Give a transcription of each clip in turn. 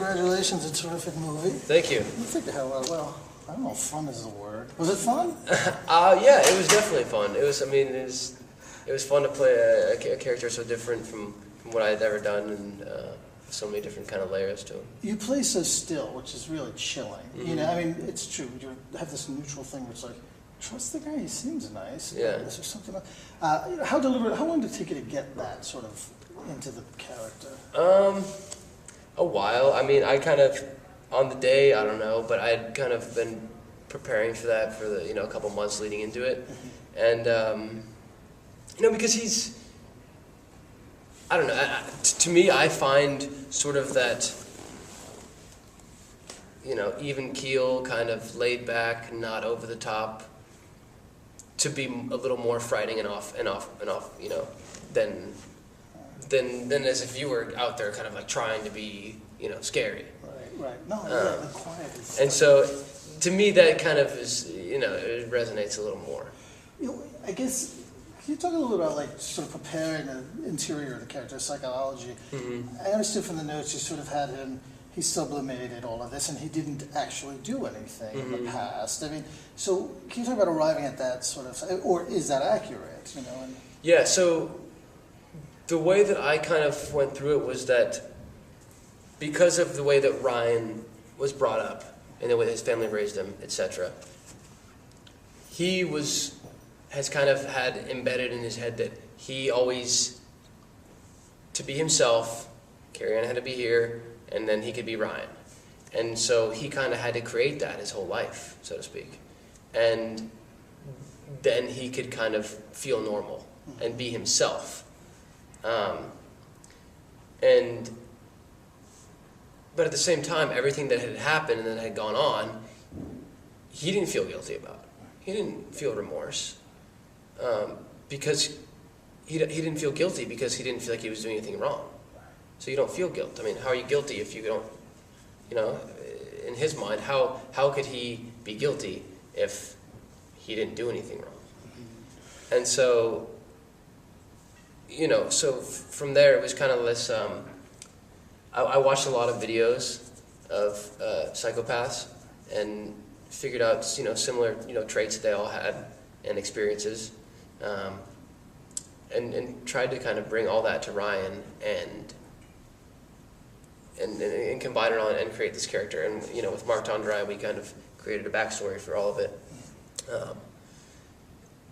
congratulations, a terrific movie. Thank you. I think they had a lot. Well, I don't know if fun is the word. Was it fun? Yeah, it was definitely fun. It was. I mean, it was fun to play a character so different from what I had ever done, and so many different kind of layers to him. You play so still, which is really chilling. Mm-hmm. You know, I mean, it's true. You have this neutral thing where it's like, trust the guy. He seems nice. Yeah. Is there something? You know, how deliberate? How long did it take you to get that sort of into the character? A while. I mean, I kind of on the day, I don't know, but I had kind of been preparing for that for a couple months leading into it, mm-hmm. And because he's, I don't know. To me, I find sort of that, even keel, kind of laid back, not over the top, to be a little more frightening and off, than as if you were out there kind of like trying to be, scary. Right. No, the quiet is. And so, to me, that kind of is, it resonates a little more. I guess. Can you talk a little bit about like sort of preparing the interior of the character, psychology? Mm-hmm. I understood from the notes you sort of had him. He sublimated all of this, and he didn't actually do anything mm-hmm. in the past. I mean, so can you talk about arriving at that sort of, or is that accurate? Yeah. So the way that I kind of went through it was that because of the way that Ryan was brought up and the way his family raised him, etc., he has kind of had embedded in his head that he always, to be himself, Carrie Ann had to be here, and then he could be Ryan. And so he kind of had to create that his whole life, so to speak. And then he could kind of feel normal and be himself. But at the same time, everything that had happened and that had gone on, he didn't feel guilty about. He didn't feel remorse. Because he didn't feel guilty because he didn't feel like he was doing anything wrong. So you don't feel guilt. I mean, how are you guilty if you don't, in his mind, how could he be guilty if he didn't do anything wrong? And so, so from there it was kind of this, I watched a lot of videos of psychopaths and figured out, similar, traits that they all had and experiences. And tried to kind of bring all that to Ryan and combine it all and create this character. And with Marc Tondrai, we kind of created a backstory for all of it,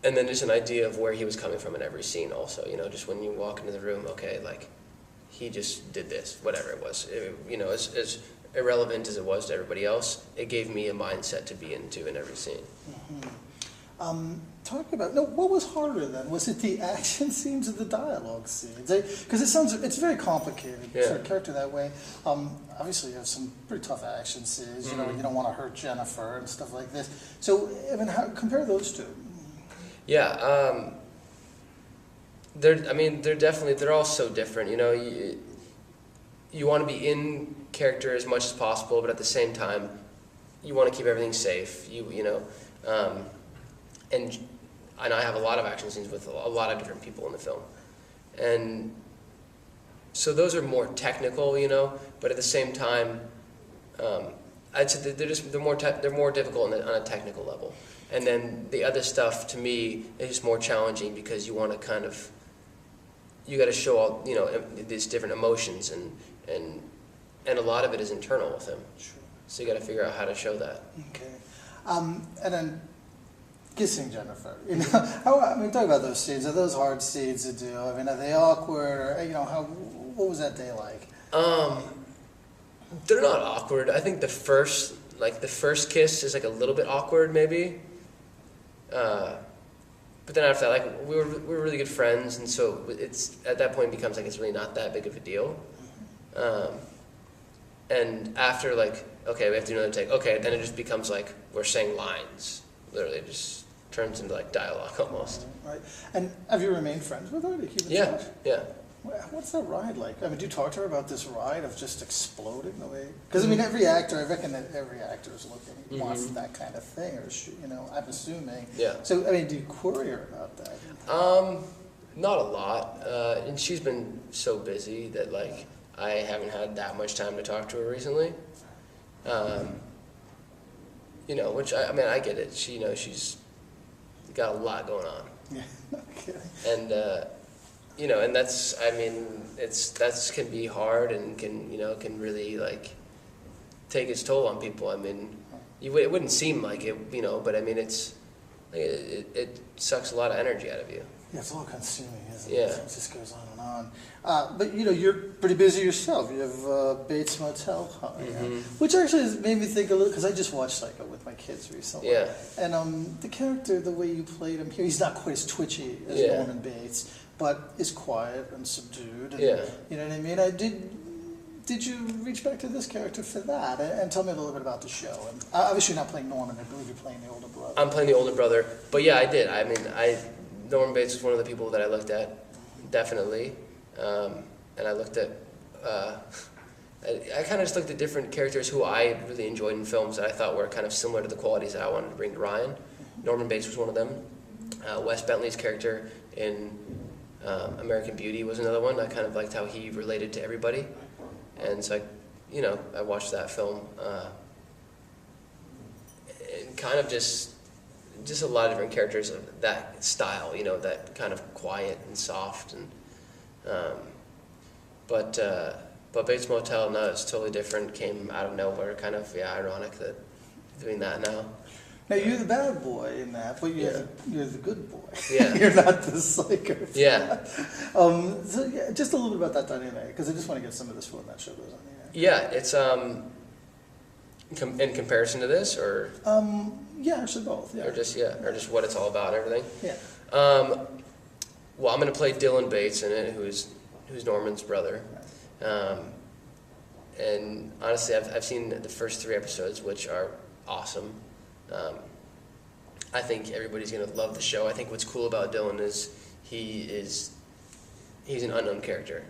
and then just an idea of where he was coming from in every scene. Also, just when you walk into the room, okay, like he just did this, whatever it was. As irrelevant as it was to everybody else, it gave me a mindset to be into in every scene. Mm-hmm. Talk about what was harder then? Was it the action scenes or the dialogue scenes? Because it's very complicated for a character that way. Obviously, you have some pretty tough action scenes. Mm-hmm. You don't want to hurt Jennifer and stuff like this. So, I mean, compare those two. Yeah, they're all so different. You want to be in character as much as possible, but at the same time, you want to keep everything safe. And I have a lot of action scenes with a lot of different people in the film. And so those are more technical, but at the same time, I'd say they're more difficult on a technical level. And then the other stuff, to me, is just more challenging because you want to you got to show all, these different emotions, and a lot of it is internal with him. Sure. So you got to figure out how to show that. Okay. And then kissing Jennifer, talk about those scenes. Are those hard scenes to do? I mean, are they awkward, or what was that day like? They're not awkward. I think the first kiss is like a little bit awkward, maybe. But then after that, we were really good friends, and so it's at that point it becomes like it's really not that big of a deal. And after okay, we have to do another take. Okay, then it just becomes like we're saying lines. Literally, it just turns into like dialogue almost. Right. And have you remained friends with her? Do you keep in touch? Yeah. What's that ride like? I mean, do you talk to her about this ride of just exploding the way? Because every actor, I reckon that every actor is looking wants that kind of thing, or I'm assuming. Yeah. So do you query her about that? Not a lot, and she's been so busy that I haven't had that much time to talk to her recently. You know, which I mean, I get it. She, you know, she's got a lot going on. Yeah. Okay. And you know, and that's, I mean, that's can be hard and can, you know, can really like take its toll on people. I mean, it wouldn't seem like it, you know, but I mean, it's like, it sucks a lot of energy out of you. Yeah, it's all consuming, isn't Yeah. it? It just goes on and on. But you know, you're pretty busy yourself. You have Bates Motel, which actually has made me think a little, because I just watched Psycho with my kids recently. Yeah. And the character, the way you played him here, he's not quite as twitchy as Yeah. Norman Bates, but is quiet and subdued. And, Yeah. You know what I mean? Did you reach back to this character for that? And tell me a little bit about the show. And obviously, you're not playing Norman. I believe you're playing the older brother. I'm playing the older brother, but yeah, I did. I mean, Norman Bates was one of the people that I looked at, definitely, and I looked at. I kind of just looked at different characters who I really enjoyed in films that I thought were kind of similar to the qualities that I wanted to bring to Ryan. Norman Bates was one of them. Wes Bentley's character in American Beauty was another one. I kind of liked how he related to everybody, and so I watched that film, and kind of just a lot of different characters of that style, you know, that kind of quiet and soft, and but Bates Motel, no, it's totally different. Came out of nowhere, kind of ironic that doing that now. Now you're the bad boy in that, but you're the good boy. Yeah. You're not the psycho. Yeah. So yeah, just a little bit about that dynamic, because I just want to get some of this when that show goes on. Yeah, it's in comparison to this, or Yeah, actually both. Yeah. or just what it's all about and everything. Yeah. Well, I'm going to play Dylan Bates in it, who's Norman's brother. And honestly, I've seen the first 3 episodes, which are awesome. I think everybody's going to love the show. I think what's cool about Dylan is he's an unknown character.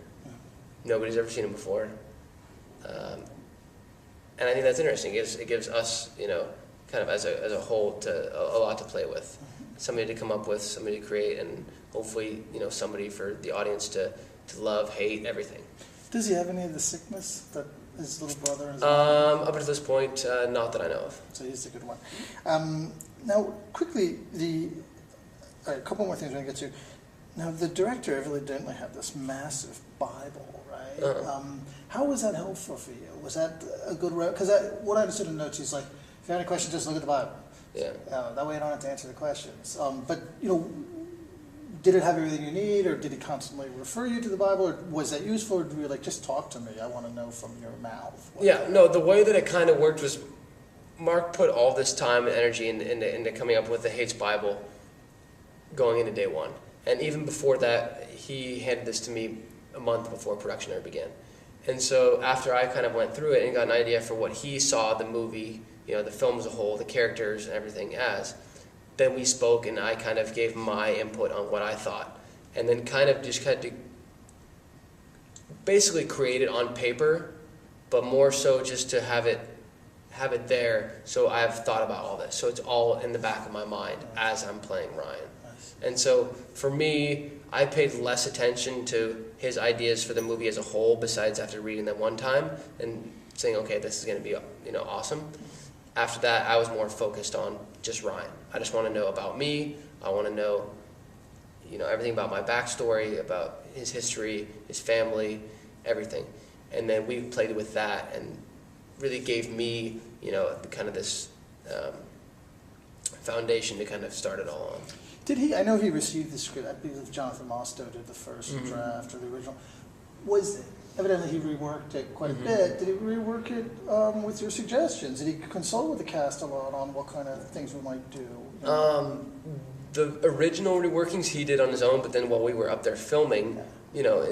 Nobody's ever seen him before. And I think that's interesting. It gives us, you know, kind of as a whole a lot to play with. Somebody to come up with, somebody to create, and hopefully, you know, somebody for the audience to love, hate, everything. Does he have any of the sickness that his little brother has? Up until this point, not that I know of. So he's the good one. Now, quickly, a couple more things we're going to get to. Now, the director evidently had this massive Bible, right? Uh-huh. How was that helpful for you? Was that a good route? Because what I understood in notes, he's like, if you have any questions, just look at the Bible. Yeah. That way you don't have to answer the questions. But, you know, did it have everything you need, or did he constantly refer you to the Bible, or was that useful, or did you like, just talk to me, I want to know from your mouth? Yeah, no, the way that it kind of worked was Mark put all this time and energy into coming up with the Hates Bible going into day one. And even before that, he handed this to me a month before production ever began. And so after I kind of went through it and got an idea for what he saw the movie, you know, the film as a whole, the characters and everything as, then we spoke and I kind of gave my input on what I thought. And then kind of basically create it on paper, but more so just to have it there, so I've thought about all this. So it's all in the back of my mind as I'm playing Ryan. And so for me, I paid less attention to his ideas for the movie as a whole, besides after reading them one time and saying, okay, this is going to be, you know, awesome. After that, I was more focused on just Ryan. I just want to know about me. I want to know, you know, everything about my backstory, about his history, his family, everything. And then we played with that and really gave me, you know, kind of this foundation to kind of start it all on. Did he? I know he received the script. I believe Jonathan Mostow did the first draft or the original. Evidently he reworked it quite a bit. Did he rework it with your suggestions? Did he consult with the cast a lot on what kind of things we might do? You know? The original reworkings he did on his own, but then while we were up there filming, you know,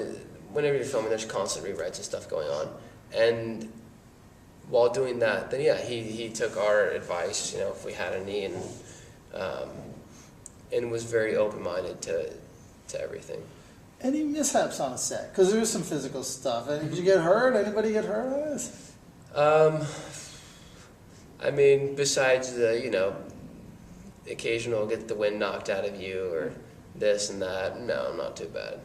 whenever you're filming, there's constant rewrites and stuff going on. And while doing that, then yeah, he took our advice, you know, if we had any, and was very open-minded to everything. Any mishaps on a set? Because there was some physical stuff. Did you get hurt? Anybody get hurt on this? I mean, besides the, you know, occasional get the wind knocked out of you or this and that, no, not too bad.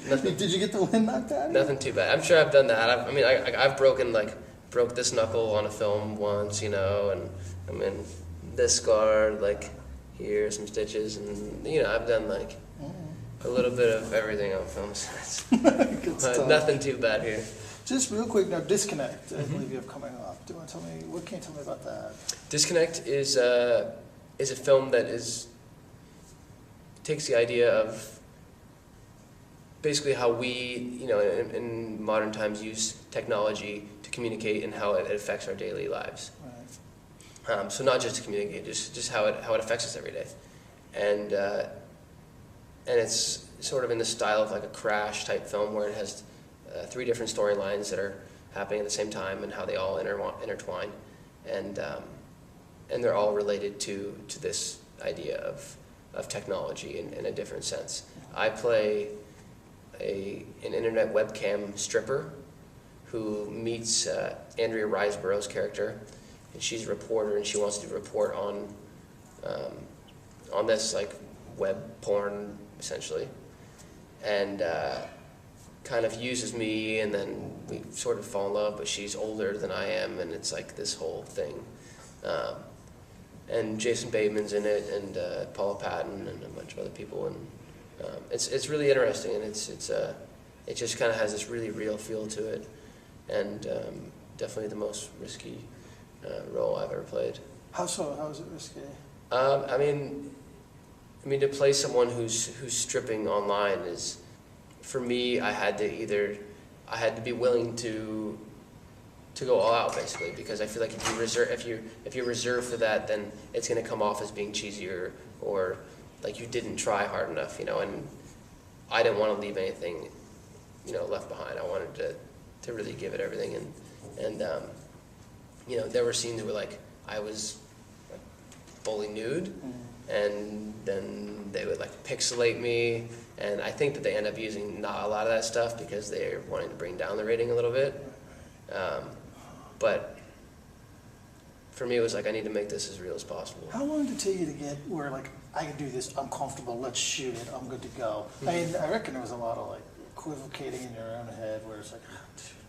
Nothing. Did you get the wind knocked out of you? Nothing too bad. I'm sure I've done that. I've broke this knuckle on a film once, and I'm in this scar, here, some stitches, and I've done a little bit of everything on films. Good But stuff. nothing too bad here. Just real quick now, Disconnect, I believe you have coming up. Do you want to tell me, what can you tell me about that? Disconnect is a film that takes the idea of basically how we, in modern times use technology to communicate and how it affects our daily lives. Right. So not just to communicate, just how it affects us every day, and it's sort of in the style of like a Crash type film where it has 3 different storylines that are happening at the same time and how they all intertwine, and they're all related to this idea of technology in a different sense. I play an internet webcam stripper who meets Andrea Riseborough's character, and she's a reporter and she wants to report on this web porn essentially, and kind of uses me, and then we sort of fall in love, but she's older than I am, and it's this whole thing. And Jason Bateman's in it, and Paula Patton, and a bunch of other people, and it's really interesting, and it just kind of has this really real feel to it, and definitely the most risky role I've ever played. How so? How is it risky? I mean, to play someone who's stripping online is, for me, I had to be willing to go all out basically, because I feel like if you're reserved for that, then it's going to come off as being cheesy or like you didn't try hard enough, and I didn't want to leave anything, left behind. I wanted to really give it everything, and there were scenes where I was fully nude, and then they would pixelate me, and I think that they end up using not a lot of that stuff because they're wanting to bring down the rating a little bit. But for me, it was I need to make this as real as possible. How long did it take you to get where I can do this, I'm comfortable, let's shoot it, I'm good to go? I mean, I reckon there was a lot of equivocating in your own head where it's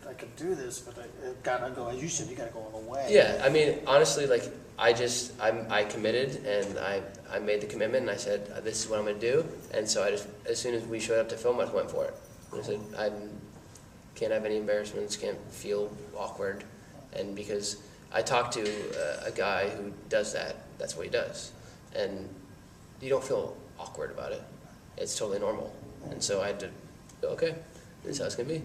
I could do this, but it gotta go, as you said, you gotta go all the way. Yeah, I mean, honestly, I committed, and I made the commitment, and I said, this is what I'm going to do, and so as soon as we showed up to film, I just went for it. And I said, I can't have any embarrassments, can't feel awkward, and because I talked to a guy who does that, that's what he does, and you don't feel awkward about it. It's totally normal, and so I had to go, okay, this is how it's going to be.